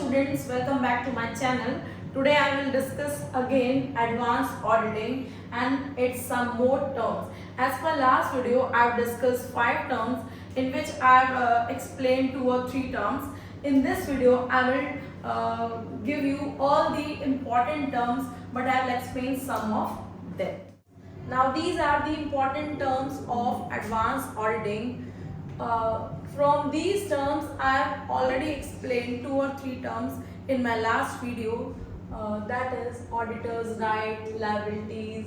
students, welcome back to my channel. Today I will discuss again advanced auditing and its some more terms. As per last video, I have discussed 5 terms in which I have explained 2 or 3 terms. In this video, I will give you all the important terms, but I will explain some of them. Now these are the important terms of advanced auditing. From these terms, I have already explained 2 or 3 terms in my last video. That is auditor's right, liabilities.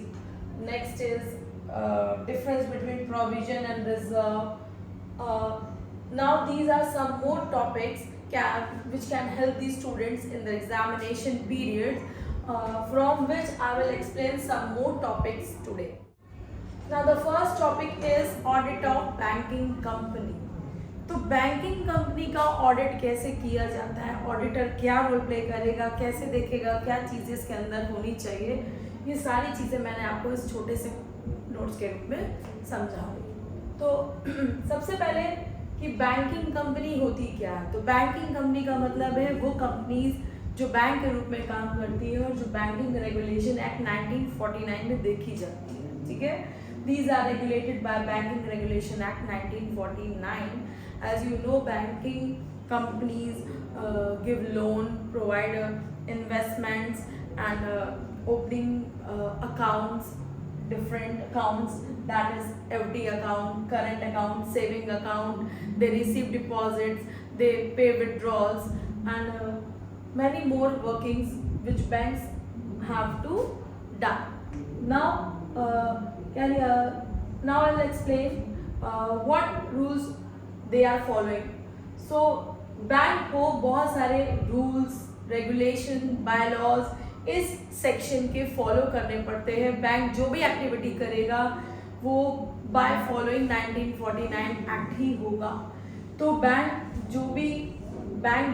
Next is difference between provision and reserve. Now these are some more topics which can help the students in the examination period, from which I will explain some more topics today. Now the first topic is audit of banking company. तो banking company का audit कैसे किया जाता है, auditor क्या role play करेगा, कैसे देखेगा, क्या चीज़ें इसके अंदर होनी चाहिए, ये सारी चीज़ें मैंने आपको इस छोटे से नोट्स के रूप में समझाऊंगी। तो सबसे पहले कि बैंकिंग कंपनी होती क्या है। तो बैंकिंग कंपनी का मतलब है वो कंपनीज जो बैंक के रूप में काम करती है और जो बैंकिंग रेगुलेशन एक्ट 1949 में देखी जाती है। ठीक है, these are regulated by Banking Regulation Act 1949. As you know, banking companies give loan, provide investments and opening accounts, different accounts, that is FD account, current account, saving account. They receive deposits, they pay withdrawals and many more workings which banks have to do. Now now I will explain what rules they are following. So bank को बहुत सारे rules, regulation, bylaws इस section के follow करने पड़ते हैं। Bank जो भी एक्टिविटी करेगा वो बाय फॉलोइंग 1949 एक्ट ही होगा। तो बैंक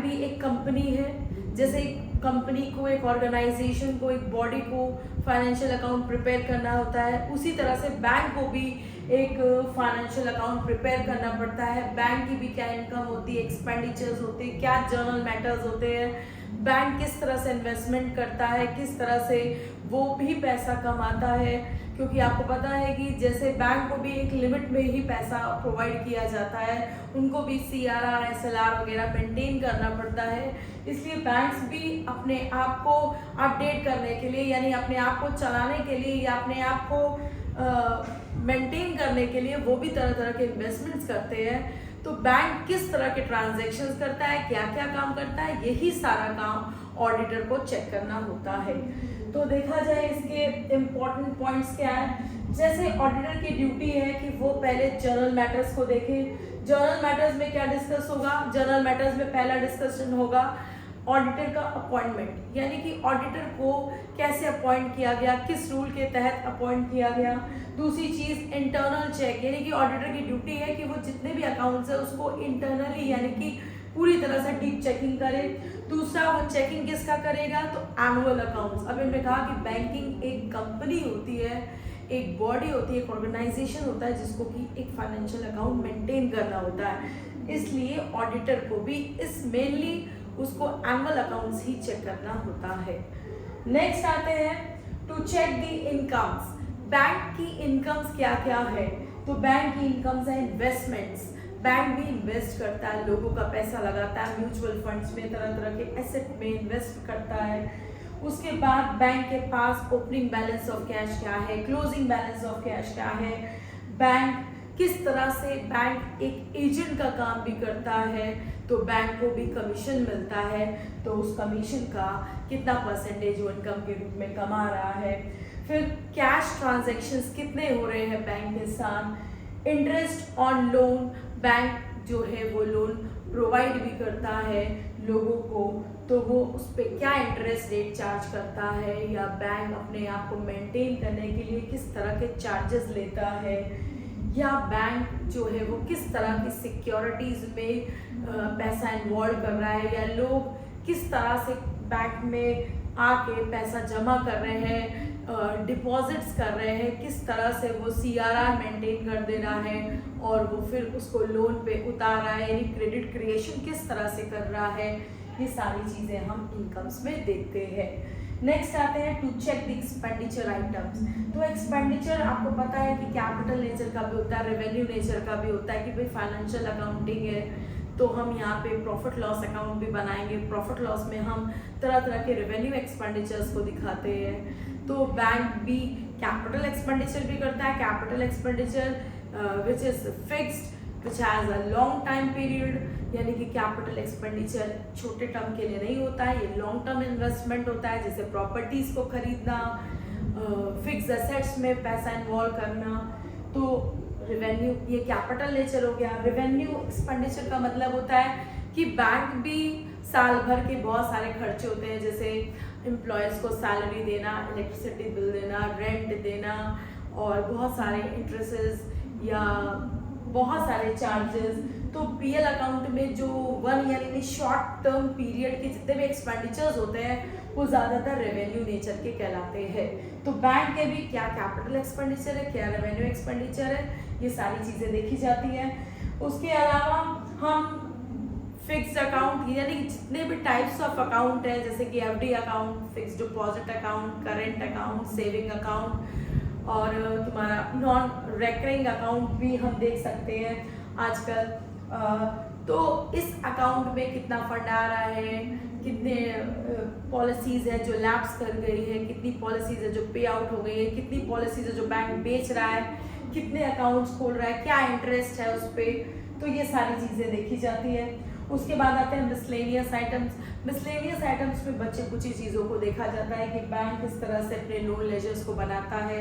भी एक कंपनी है। जैसे कंपनी को, एक ऑर्गेनाइजेशन को, एक बॉडी को फाइनेंशियल अकाउंट प्रिपेयर करना होता है, उसी तरह से बैंक को भी एक फाइनेंशियल अकाउंट प्रिपेयर करना पड़ता है। बैंक की भी क्या इनकम होती है, एक्सपेंडिचर्स होते हैं, क्या जर्नल मैटर्स होते हैं, बैंक किस तरह से इन्वेस्टमेंट करता है, किस तरह से वो भी पैसा कमाता है। क्योंकि आपको पता है कि जैसे बैंक को भी एक लिमिट में ही पैसा प्रोवाइड किया जाता है, उनको भी CRR, SLR वगैरह मेंटेन करना पड़ता है। इसलिए बैंक्स भी अपने आप को अपडेट करने के लिए, यानी अपने आप को चलाने के लिए या अपने आप को मेंटेन करने के लिए वो भी तरह तरह के इन्वेस्टमेंट्स करते हैं। तो बैंक किस तरह के ट्रांजैक्शंस करता है, क्या क्या काम करता है, यही सारा काम ऑडिटर को चेक करना होता है। तो देखा जाए इसके इम्पोर्टेंट पॉइंट्स क्या है। जैसे ऑडिटर की ड्यूटी है कि वो पहले जर्नल मैटर्स को देखे। जर्नल मैटर्स में क्या डिस्कस होगा, जर्नल मैटर्स में पहला डिस्कशन होगा ऑडिटर का अपॉइंटमेंट, यानी कि ऑडिटर को कैसे अपॉइंट किया गया, किस रूल के तहत अपॉइंट किया गया। दूसरी चीज़ इंटरनल चेक, यानी कि ऑडिटर की ड्यूटी है कि वो जितने भी अकाउंट्स है उसको इंटरनली यानी कि पूरी तरह से डीप चेकिंग करे। दूसरा वो चेकिंग किसका करेगा, तो एनुअल अकाउंट्स। अब इन्होंने कहा कि बैंकिंग एक कंपनी होती है, एक बॉडी होती है, एक ऑर्गेनाइजेशन होता है जिसको कि एक फाइनेंशियल अकाउंट मेंटेन करना होता है। इसलिए ऑडिटर को भी इस मेनली उसको एनुअल अकाउंट्स ही चेक करना होता है। नेक्स्ट आते हैं to check the incomes. Bank की इनकम्स क्या क्या है। तो बैंक की इनकम्स है इन्वेस्टमेंट्स। बैंक भी इन्वेस्ट करता है, लोगों का पैसा लगाता है, म्यूचुअल फंड्स में, तरह तरह के एसेट में इन्वेस्ट करता है। उसके बाद बैंक के पास ओपनिंग बैलेंस ऑफ कैश क्या है, क्लोजिंग बैलेंस ऑफ कैश क्या है, बैंक किस तरह से बैंक एक एजेंट का काम भी करता है, तो बैंक को भी कमीशन मिलता है, तो उस कमीशन का कितना परसेंटेज वो इनकम के रूप में कमा रहा है। फिर कैश ट्रांजैक्शंस कितने हो रहे हैं बैंक के साथ। इंटरेस्ट ऑन लोन, बैंक जो है वो लोन प्रोवाइड भी करता है लोगों को, तो वो उस पर क्या इंटरेस्ट रेट चार्ज करता है, या बैंक अपने आप को मेंटेन करने के लिए किस तरह के चार्जेस लेता है, या बैंक जो है वो किस तरह की सिक्योरिटीज़ में पैसा इन्वॉल्व कर रहा है, या लोग किस तरह से बैंक में आके पैसा जमा कर रहे हैं, डिपॉजिट्स कर रहे हैं, किस तरह से वो CRR मेंटेन कर दे रहा है और वो फिर उसको लोन पे उतार रहा है, यानी क्रेडिट क्रिएशन किस तरह से कर रहा है, ये सारी चीज़ें हम इनकम्स में देखते हैं। नेक्स्ट आते हैं to check the expenditure items. तो एक्सपेंडिचर आपको पता है कि कैपिटल नेचर का भी होता है, रेवेन्यू नेचर का भी होता है कि भाई फाइनेंशियल अकाउंटिंग है तो हम यहाँ पे प्रॉफिट लॉस अकाउंट भी बनाएंगे। प्रॉफिट लॉस में हम तरह तरह के रेवेन्यू एक्सपेंडिचर्स को दिखाते हैं। तो बैंक भी कैपिटल एक्सपेंडिचर भी करता है, capital expenditure which is fixed which has a long time period, यानी कि कैपिटल एक्सपेंडिचर छोटे टर्म के लिए नहीं होता है, ये लॉन्ग टर्म इन्वेस्टमेंट होता है, जैसे प्रॉपर्टीज़ को खरीदना, फिक्स एसेट्स में पैसा इन्वॉल्व करना। तो रेवेन्यू ये कैपिटल नेचर हो गया। रेवेन्यू एक्सपेंडिचर का मतलब होता है कि बैंक भी साल भर के बहुत सारे खर्चे होते हैं, जैसे एम्प्लॉयज़ को सैलरी देना, इलेक्ट्रिसिटी बिल देना, रेंट देना और बहुत सारे इंटरेस्ट या बहुत सारे चार्जेस। तो पीएल अकाउंट में जो 1 ईयर यानी शॉर्ट टर्म पीरियड के जितने भी एक्सपेंडिचर्स होते हैं वो ज़्यादातर रेवेन्यू नेचर के कहलाते हैं। तो बैंक के भी क्या कैपिटल एक्सपेंडिचर है, क्या रेवेन्यू एक्सपेंडिचर है, ये सारी चीज़ें देखी जाती हैं। उसके अलावा हम फिक्स्ड अकाउंट यानी कि जितने भी टाइप्स ऑफ अकाउंट हैं, जैसे कि FD account, fixed deposit account, current account, saving account और तुम्हारा नॉन रेकरिंग अकाउंट भी हम देख सकते हैं आजकल। तो इस अकाउंट में कितना फंड आ रहा है, कितने पॉलिसीज़ है जो लैप्स कर गई है, कितनी पॉलिसीज़ है जो पे आउट हो गई है, कितनी पॉलिसीज़ है जो बैंक बेच रहा है, कितने अकाउंट्स खोल रहा है, क्या इंटरेस्ट है उस पर। तो ये सारी चीज़ें देखी जाती है। उसके बाद आते हैं मिसलेनियस आइटम्स। मिसलेनियस आइटम्स में बचे कुछ ही चीज़ों को देखा जाता है कि बैंक किस तरह से अपने लोन लेजर्स को बनाता है,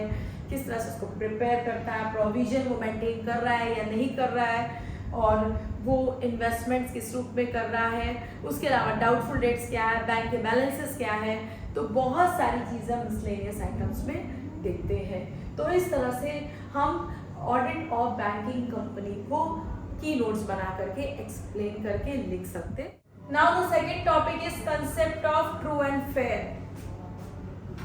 किस तरह से उसको प्रिपेयर करता है, प्रोविजन वो मेंटेन कर रहा है या नहीं कर रहा है, और वो इन्वेस्टमेंट्स किस रूप में कर रहा है। उसके अलावा डाउटफुल डेट्स क्या है, बैंक के बैलेंसेस क्या है। तो बहुत सारी चीज़ें मिसलेनियस आइटम्स में देखते हैं। तो इस तरह से हम ऑडिट ऑफ बैंकिंग कंपनी को की नोट्स बना करके एक्सप्लेन करके लिख सकते। Now the second topic is concept of true and fair.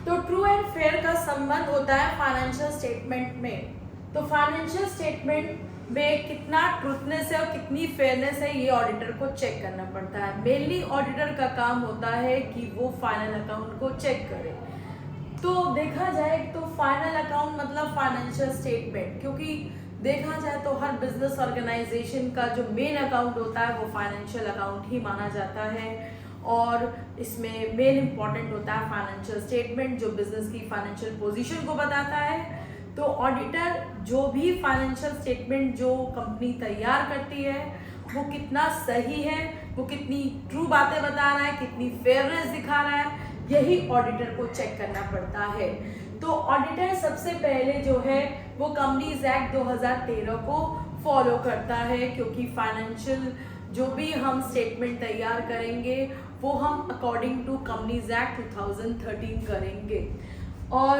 तो ट्रू एंड फेयर का संबंध होता है फाइनेंशियल स्टेटमेंट में। तो फाइनेंशियल स्टेटमेंट में कितना ट्रूथनेस है और कितनी फेयरनेस है ये ऑडिटर को चेक करना पड़ता है। मेनली ऑडिटर का काम होता है कि वो फाइनल अकाउंट को चेक करे। तो देखा जाए तो फाइनल अकाउंट मतलब फाइनेंशियल स्टेटमेंट, क्योंकि देखा जाए तो हर बिजनेस ऑर्गेनाइजेशन का जो मेन अकाउंट होता है वो फाइनेंशियल अकाउंट ही माना जाता है, और इसमें मेन इम्पॉर्टेंट होता है फाइनेंशियल स्टेटमेंट जो बिजनेस की फाइनेंशियल पोजीशन को बताता है। तो ऑडिटर जो भी फाइनेंशियल स्टेटमेंट जो कंपनी तैयार करती है वो कितना सही है, वो कितनी ट्रू बातें बता रहा है, कितनी फेयरनेस दिखा रहा है, यही ऑडिटर को चेक करना पड़ता है। तो ऑडिटर सबसे पहले जो है वो कंपनीज एक्ट 2013 को फॉलो करता है, क्योंकि फाइनेंशियल जो भी हम स्टेटमेंट तैयार करेंगे वो हम अकॉर्डिंग टू कंपनीज एक्ट 2013 करेंगे। और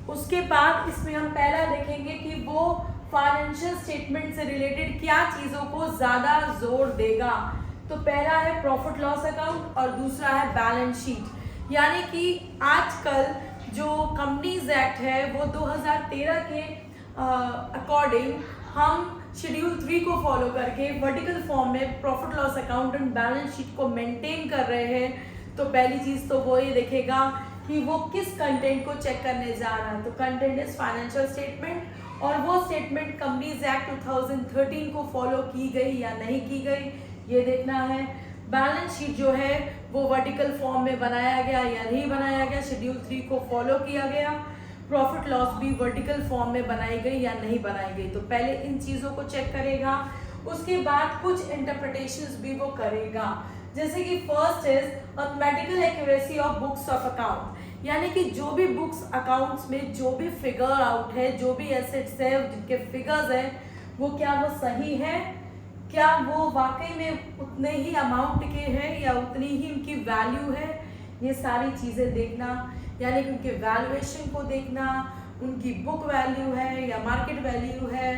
उसके बाद इसमें हम पहला देखेंगे कि वो फाइनेंशियल स्टेटमेंट से रिलेटेड क्या चीज़ों को ज़्यादा जोर देगा। तो पहला है प्रॉफिट लॉस अकाउंट और दूसरा है बैलेंस शीट। यानी कि आजकल जो कंपनीज एक्ट है वो 2013 के अकॉर्डिंग हम शेड्यूल 3 को फॉलो करके वर्टिकल फॉर्म में profit loss account and balance sheet को मेंटेन कर रहे हैं। तो पहली चीज़ तो वो ये देखेगा कि वो किस कंटेंट को चेक करने जा रहा है। तो कंटेंट इज फाइनेंशियल स्टेटमेंट, और वो स्टेटमेंट कंपनीज एक्ट 2013 को फॉलो की गई या नहीं की गई ये देखना है। बैलेंस शीट जो है वो वर्टिकल फॉर्म में बनाया गया या नहीं बनाया गया, शेड्यूल 3 को फॉलो किया गया। प्रॉफिट लॉस भी वर्टिकल फॉर्म में बनाई गई या नहीं बनाई गई। तो पहले इन चीज़ों को चेक करेगा। उसके बाद कुछ इंटरप्रिटेशंस भी वो करेगा, जैसे कि first is mathematical accuracy of books of account. यानी कि जो भी बुक्स अकाउंट्स में जो भी फिगर आउट है, जो भी एसेट्स है जिनके फिगर्स है वो क्या वो सही है, क्या वो वाकई में उतने ही अमाउंट के हैं या उतनी ही उनकी वैल्यू है, ये सारी चीज़ें देखना। यानी कि उनके वैल्यूएशन को देखना, उनकी बुक वैल्यू है या मार्केट वैल्यू है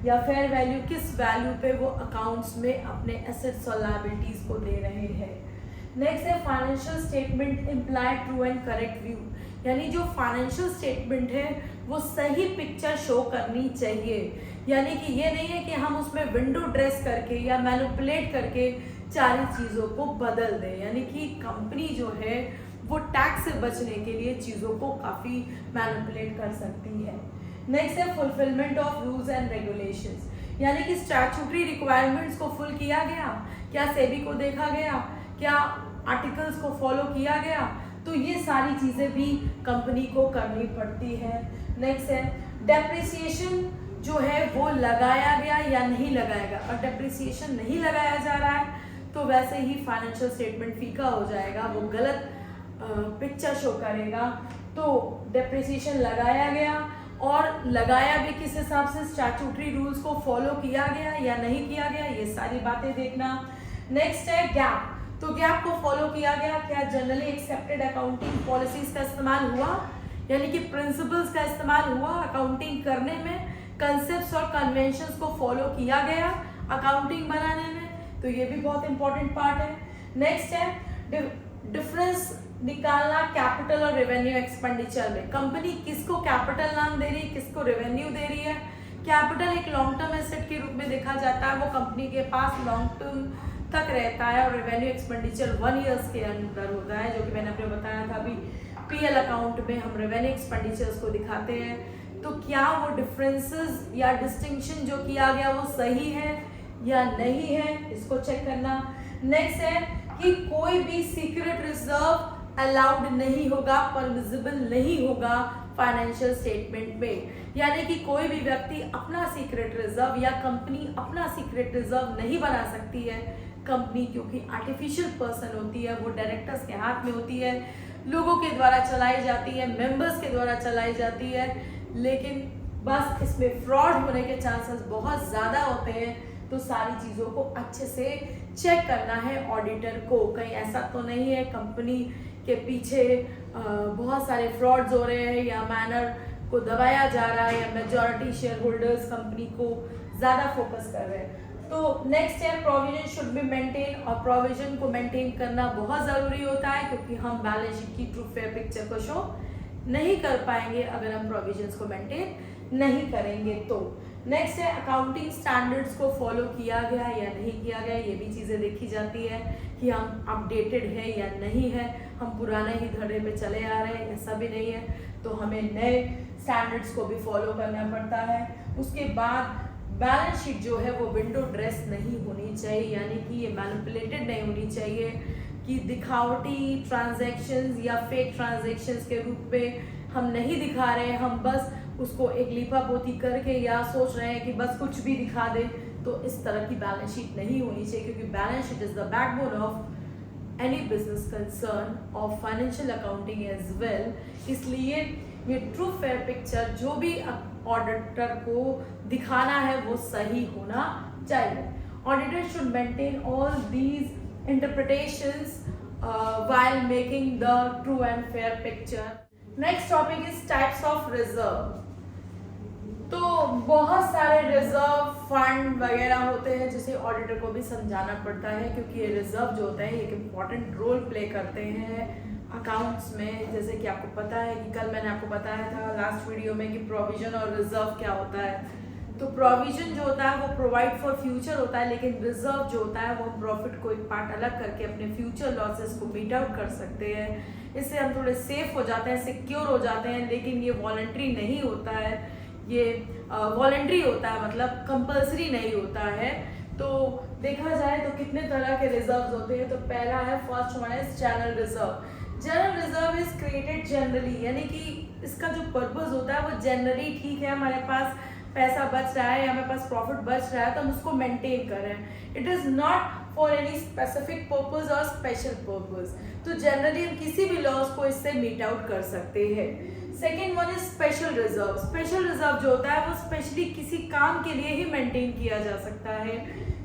या फेयर वैल्यू, किस वैल्यू पे वो अकाउंट्स में अपने एसेट्स और लायबिलिटीज़ को दे रहे हैं। नेक्स्ट है financial statement imply true and correct view. यानी जो फाइनेंशियल स्टेटमेंट है वो सही पिक्चर शो करनी चाहिए। यानी कि ये नहीं है कि हम उसमें विंडो ड्रेस करके या मैनिपुलेट करके सारी चीज़ों को बदल दे, यानी कि कंपनी जो है वो टैक्स से बचने के लिए चीज़ों को काफ़ी मैनिपुलेट कर सकती है। नेक्स्ट है fulfilment of rules and regulations, यानी कि स्टैट्यूटरी रिक्वायरमेंट्स को फुल किया गया, क्या सेबी को देखा गया, क्या आर्टिकल्स को फॉलो किया गया, तो ये सारी चीज़ें भी कंपनी को करनी पड़ती है। नेक्स्ट है डेप्रिसिएशन जो है वो लगाया गया या नहीं लगाया गया, और डेप्रिसिएशन नहीं लगाया जा रहा है तो वैसे ही फाइनेंशियल स्टेटमेंट फीका हो जाएगा, वो गलत पिक्चर शो करेगा। तो डेप्रिसिएशन लगाया गया, और लगाया भी किस हिसाब से, स्टैट्यूटरी रूल्स को फॉलो किया गया या नहीं किया गया, ये सारी बातें देखना। नेक्स्ट है गैप, तो गैप को फॉलो किया गया, क्या जनरली एक्सेप्टेड अकाउंटिंग पॉलिसीज का इस्तेमाल हुआ, यानी कि प्रिंसिपल्स का इस्तेमाल हुआ अकाउंटिंग करने में, कंसेप्ट्स और कन्वेंशंस को फॉलो किया गया अकाउंटिंग बनाने में, तो ये भी बहुत इंपॉर्टेंट पार्ट है। नेक्स्ट है डिफरेंस निकालना कैपिटल और रेवेन्यू एक्सपेंडिचर में, कंपनी किसको कैपिटल नाम दे रही है, किसको रेवेन्यू दे रही है। कैपिटल एक लॉन्ग टर्म एसेट के रूप में देखा जाता है, वो कंपनी के पास लॉन्ग टर्म तक रहता है, और रेवेन्यू एक्सपेंडिचर 1 ईयर्स के अंदर होता है, जो कि मैंने आपको बताया था अभी पीएल अकाउंट में हम रेवेन्यू एक्सपेंडिचर्स को दिखाते हैं। तो क्या वो डिफरेंसेस या डिस्टिंक्शन जो किया गया वो सही है या नहीं है, इसको चेक करना। नेक्स्ट है कि कोई भी सीक्रेट रिजर्व अलाउड नहीं होगा, परमिसिबल नहीं होगा फाइनेंशियल स्टेटमेंट में, यानी कि कोई भी व्यक्ति अपना सीक्रेट रिजर्व या कंपनी अपना सीक्रेट रिजर्व नहीं बना सकती है। कंपनी क्योंकि आर्टिफिशियल पर्सन होती है, वो डायरेक्टर्स के हाथ में होती है, लोगों के द्वारा चलाई जाती है, मेंबर्स के द्वारा चलाई जाती है, लेकिन बस इसमें फ्रॉड होने के चांसेस बहुत ज़्यादा होते हैं। तो सारी चीज़ों को अच्छे से चेक करना है ऑडिटर को, कहीं ऐसा तो नहीं है कंपनी के पीछे बहुत सारे फ्रॉड्स हो रहे हैं, या मैनर को दबाया जा रहा है, या मेजॉरिटी शेयर होल्डर्स कंपनी को ज़्यादा फोकस कर रहे हैं। तो नेक्स्ट है प्रोविजन शुड बी मेंटेन, और प्रोविजन को मेंटेन करना बहुत ज़रूरी होता है, क्योंकि हम बैलेंस शीट की ट्रू फेयर पिक्चर को शो नहीं कर पाएंगे अगर हम प्रोविजंस को मेंटेन नहीं करेंगे। तो नेक्स्ट है अकाउंटिंग स्टैंडर्ड्स को फॉलो किया गया या नहीं किया गया, ये भी चीज़ें देखी जाती है कि हम अपडेटेड है या नहीं है, हम पुराने ही धड़े पे चले आ रहे हैं, ऐसा भी नहीं है, तो हमें नए स्टैंडर्ड्स को भी फॉलो करना पड़ता है। उसके बाद बैलेंस शीट जो है वो विंडो ड्रेस नहीं होनी चाहिए, यानी कि ये मैनिपुलेटेड नहीं होनी चाहिए कि दिखावटी ट्रांजैक्शंस या फेक ट्रांजैक्शंस के रूप में हम नहीं दिखा रहे हैं, हम बस उसको एक लिपा पोती करके या सोच रहे हैं कि बस कुछ भी दिखा दे, तो इस तरह की बैलेंस शीट नहीं होनी चाहिए, क्योंकि balance sheet is the backbone of any business concern of financial accounting as well. इसलिए ये ट्रू फेयर पिक्चर जो भी ऑडिटर को दिखाना है वो सही होना चाहिए। Auditor should maintain all these interpretations while making the true and fair picture. Next topic is types of reserve. तो बहुत सारे रिजर्व फंड वगैरह होते हैं जिसे ऑडिटर को भी समझाना पड़ता है, क्योंकि ये रिजर्व जो होते हैं एक इम्पॉर्टेंट रोल प्ले करते हैं अकाउंट्स में। जैसे कि आपको पता है कि कल मैंने आपको बताया था लास्ट वीडियो में कि प्रोविजन और रिजर्व क्या होता है। तो प्रोविजन जो होता है वो प्रोवाइड फॉर फ्यूचर होता है, लेकिन रिजर्व जो होता है वो प्रॉफिट को एक पार्ट अलग करके अपने फ्यूचर लॉसेस को मीट आउट कर सकते हैं। इससे हम थोड़े सेफ हो जाते हैं, सिक्योर हो जाते हैं, लेकिन ये वॉलंटरी नहीं होता है, ये वॉलंटरी होता है, मतलब कंपल्सरी नहीं होता है। तो देखा जाए तो कितने तरह के रिजर्व होते हैं। तो पहला है, फर्स्ट वन है general reserve. General reserve is created generally, यानी कि इसका जो पर्पस होता है वो जनरली, ठीक है हमारे पास पैसा बच रहा है या हमारे पास प्रॉफिट बच रहा है तो हम उसको मेंटेन कर रहे हैं। It is not for any specific purpose और स्पेशल पर्पस। तो जनरली हम किसी भी लॉस को इससे मीट आउट कर सकते हैं। Second one is special reserve. Special reserve जो होता है वो स्पेशली किसी काम के लिए ही मेंटेन किया जा सकता है,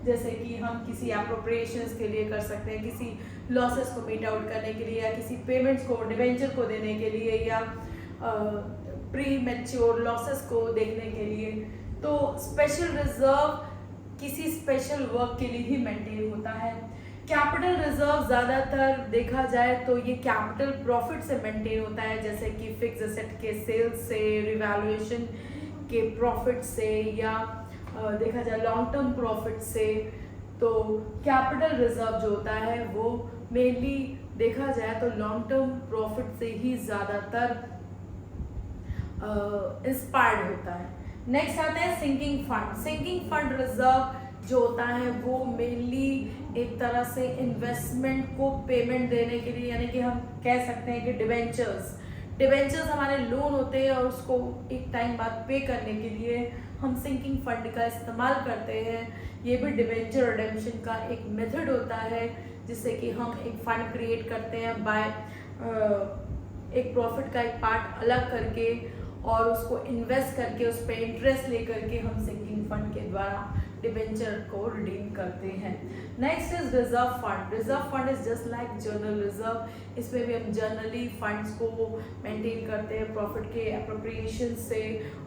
जैसे कि हम किसी एप्रोप्रिएशंस के लिए कर सकते हैं, किसी लॉसेस को मीट आउट करने के लिए, या किसी पेमेंट्स को डिवेंचर को देने के लिए, या प्री मैच्योर लॉसेस को देखने के लिए। तो स्पेशल रिजर्व किसी स्पेशल वर्क के लिए ही मेंटेन होता है। कैपिटल रिजर्व ज़्यादातर देखा जाए तो ये कैपिटल प्रॉफिट से मेंटेन होता है, जैसे कि फिक्स एसेट के सेल्स से, रिवैल्यूएशन के प्रॉफिट से, या देखा जाए लॉन्ग टर्म प्रॉफिट से। तो कैपिटल रिजर्व जो होता है वो मेनली देखा जाए तो लॉन्ग टर्म प्रॉफिट से ही ज़्यादातर इंस्पायर्ड होता है। नेक्स्ट आता है sinking fund. Sinking fund reserve जो होता है वो मेनली एक तरह से इन्वेस्टमेंट को पेमेंट देने के लिए, यानी कि हम कह सकते हैं कि डिबेंचर्स हमारे लोन होते हैं और उसको एक टाइम बाद पे करने के लिए हम सिंकिंग फंड का इस्तेमाल करते हैं। ये भी डिबेंचर रिडेम्पशन का एक मेथड होता है जिससे कि हम एक फंड क्रिएट करते हैं बाय एक प्रॉफिट का एक पार्ट अलग करके और उसको इन्वेस्ट करके उस पर इंटरेस्ट लेकर के हम सिंकिंग फंड के द्वारा डिबेंचर को रिडीम करते हैं। Next is reserve fund. Reserve fund is just like general reserve. इसमें भी हम जनरली फंड्स को मेंटेन करते हैं प्रॉफिट के अप्रोप्रिएशन से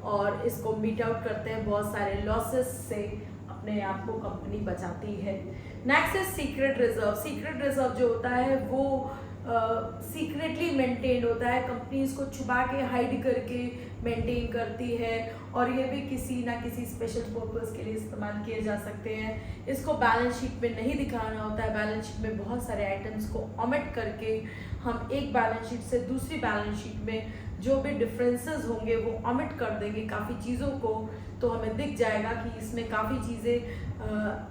और इसको मीट आउट करते हैं बहुत सारे लॉसेस से, अपने आप को कंपनी बचाती है। Next is secret reserve. Secret reserve जो होता है वो सीक्रेटली मेंटेन होता है, कंपनी इसको छुपा के हाइड करके मेंटेन करती है और ये भी किसी ना किसी स्पेशल पर्पस के लिए इस्तेमाल किए जा सकते हैं। इसको बैलेंस शीट में नहीं दिखाना होता है, बैलेंस शीट में बहुत सारे आइटम्स को ओमिट करके हम एक बैलेंस शीट से दूसरी बैलेंस शीट में जो भी डिफरेंसेस होंगे वो ओमिट कर देंगे काफ़ी चीज़ों को, तो हमें दिख जाएगा कि इसमें काफ़ी चीज़ें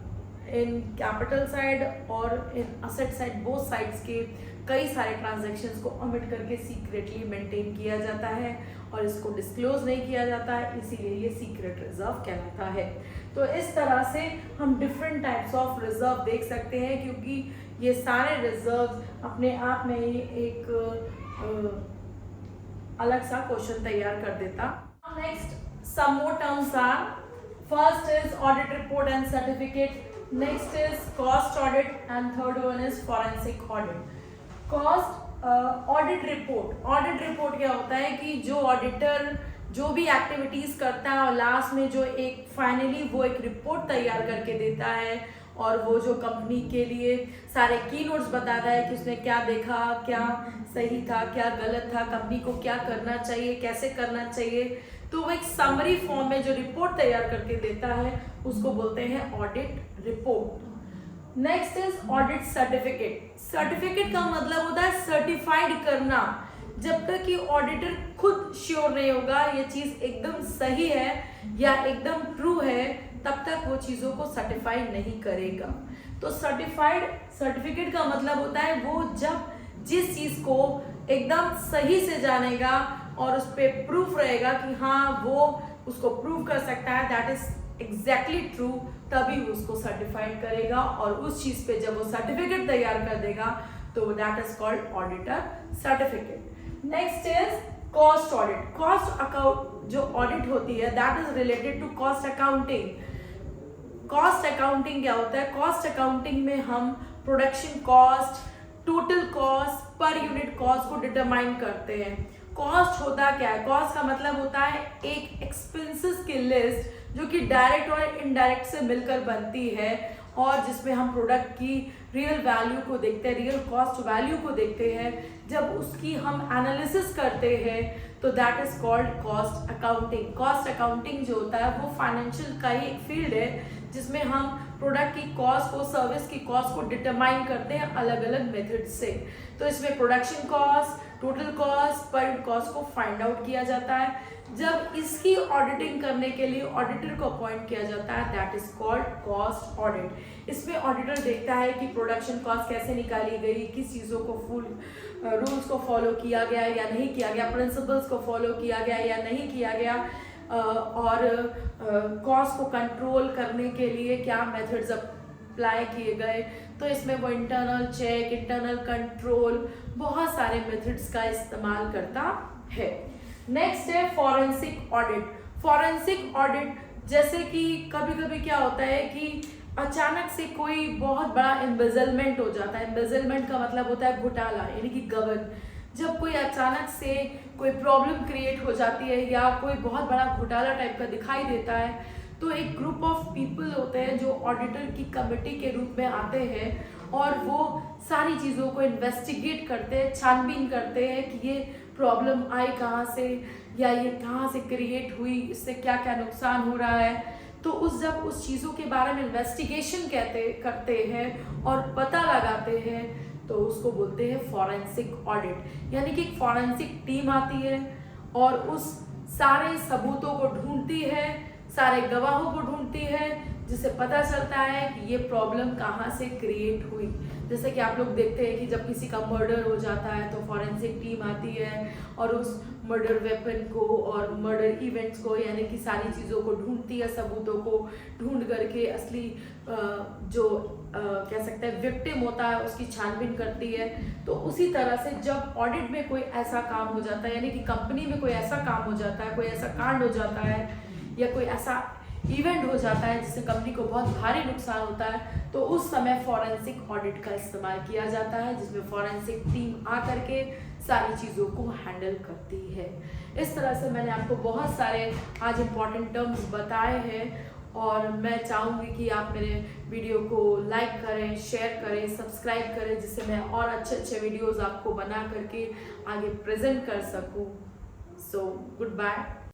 इन कैपिटल साइड और in asset side both sides के कई सारे ट्रांजैक्शंस को ओमिट करके सीक्रेटली मेंटेन किया जाता है और इसको डिस्क्लोज नहीं किया जाता है, इसीलिए ये सीक्रेट रिजर्व कहलाता है। तो इस तरह से हम डिफरेंट टाइप्स ऑफ रिजर्व देख सकते हैं क्योंकि ये सारे रिजर्व अपने आप में ही एक अलग सा क्वेश्चन तैयार कर देता। Next some more terms are, first is audit report and certificate, next is cost audit and third one is forensic audit. cost audit report क्या होता है कि जो ऑडिटर जो भी एक्टिविटीज करता है और लास्ट में जो एक फाइनली वो एक रिपोर्ट तैयार करके देता है और वो जो कंपनी के लिए सारे की नोट्स बताता है कि उसने क्या देखा, क्या सही था, क्या गलत था, कंपनी को क्या करना चाहिए, कैसे करना चाहिए, तो वो एक समरी फॉर्म में जो रिपोर्ट तैयार करके देता है उसको बोलते हैं audit report. Next is audit certificate. Certificate का मतलब होता है सर्टिफाइड करना। जब तक कि ऑडिटर खुद श्योर नहीं होगा ये चीज एकदम सही है या एकदम ट्रू है, तब तक वो चीजों को सर्टिफाई नहीं करेगा। तो सर्टिफिकेट का मतलब होता है वो जब जिस चीज को एकदम सही से जानेगा और उस पर प्रूफ रहेगा कि हाँ वो उसको प्रूव कर सकता है, दैट इज एग्जैक्टली ट्रू, तभी वो उसको सर्टिफाइड करेगा और उस चीज पे जब वो सर्टिफिकेट तैयार कर देगा तो that is called auditor certificate. Next is cost audit. Cost account जो ऑडिट होती है that is related to cost accounting. Cost accounting क्या होता है? कॉस्ट अकाउंटिंग में हम production cost, total cost, per unit cost को डिटरमाइन करते हैं। कॉस्ट होता क्या है? कॉस्ट का मतलब होता है एक एक्सपेंसेस की लिस्ट जो कि डायरेक्ट और इनडायरेक्ट से मिलकर बनती है और जिसमें हम प्रोडक्ट की रियल वैल्यू को देखते हैं, रियल कॉस्ट वैल्यू को देखते हैं। जब उसकी हम एनालिसिस करते हैं तो that is called cost accounting. Cost accounting जो होता है वो फाइनेंशियल का ही एक फील्ड है जिसमें हम प्रोडक्ट की कॉस्ट को, सर्विस की कॉस्ट को डिटरमाइन करते हैं अलग अलग मेथड से। तो इसमें production cost, total cost, per unit cost को फाइंड आउट किया जाता है। जब इसकी ऑडिटिंग करने के लिए ऑडिटर को अपॉइंट किया जाता है that is called cost audit. इसमें ऑडिटर देखता है कि प्रोडक्शन कॉस्ट कैसे निकाली गई, किस चीज़ों को फुल रूल्स को फॉलो किया गया या नहीं किया गया, प्रिंसिपल्स को फॉलो किया गया या नहीं किया गया, और कॉस्ट को कंट्रोल करने के लिए क्या मेथड्स अप्लाई किए गए। तो इसमें वो इंटरनल चेक, इंटरनल कंट्रोल, बहुत सारे मेथड्स का इस्तेमाल करता है। नेक्स्ट है फॉरेंसिक ऑडिट। फॉरेंसिक ऑडिट जैसे कि कभी कभी क्या होता है कि अचानक से कोई बहुत बड़ा एम्बेजलमेंट हो जाता है। एम्बेजलमेंट का मतलब होता है घोटाला यानी कि गबन। जब कोई अचानक से कोई प्रॉब्लम क्रिएट हो जाती है या कोई बहुत बड़ा घोटाला टाइप का दिखाई देता है तो एक ग्रुप ऑफ पीपल होते हैं जो ऑडिटर की कमेटी के रूप में आते हैं और वो सारी चीज़ों को इन्वेस्टिगेट करते हैं, छानबीन करते हैं कि ये प्रॉब्लम आई कहाँ से या ये कहाँ से क्रिएट हुई, इससे क्या क्या नुकसान हो रहा है। तो जब उस चीज़ों के बारे में इन्वेस्टिगेशन करते हैं और पता लगाते हैं तो उसको बोलते हैं फॉरेंसिक ऑडिट। यानी कि एक फॉरेंसिक टीम आती है और उस सारे सबूतों को ढूंढती है, सारे गवाहों को ढूंढती है, जिससे पता चलता है कि ये प्रॉब्लम कहाँ से क्रिएट हुई। जैसे कि आप लोग देखते हैं कि जब किसी का मर्डर हो जाता है तो फॉरेंसिक टीम आती है और उस मर्डर वेपन को और मर्डर इवेंट्स को, यानी कि सारी चीज़ों को ढूंढती है, सबूतों को ढूंढ करके असली जो कह सकते हैं विक्टिम होता है उसकी छानबीन करती है। तो उसी तरह से जब ऑडिट में कोई ऐसा काम हो जाता है, यानी कि कंपनी में कोई ऐसा काम हो जाता है, कोई ऐसा कांड हो जाता है या कोई ऐसा इवेंट हो जाता है जिससे कंपनी को बहुत भारी नुकसान होता है, तो उस समय फॉरेंसिक ऑडिट का इस्तेमाल किया जाता है, जिसमें फॉरेंसिक टीम आकर के सारी चीज़ों को हैंडल करती है। इस तरह से मैंने आपको बहुत सारे आज इम्पॉर्टेंट टर्म्स बताए हैं और मैं चाहूँगी कि आप मेरे वीडियो को लाइक करें, शेयर करें, सब्सक्राइब करें, जिससे मैं और अच्छे अच्छे वीडियोज़ आपको बना करके आगे प्रेजेंट कर सकूँ। So good bye.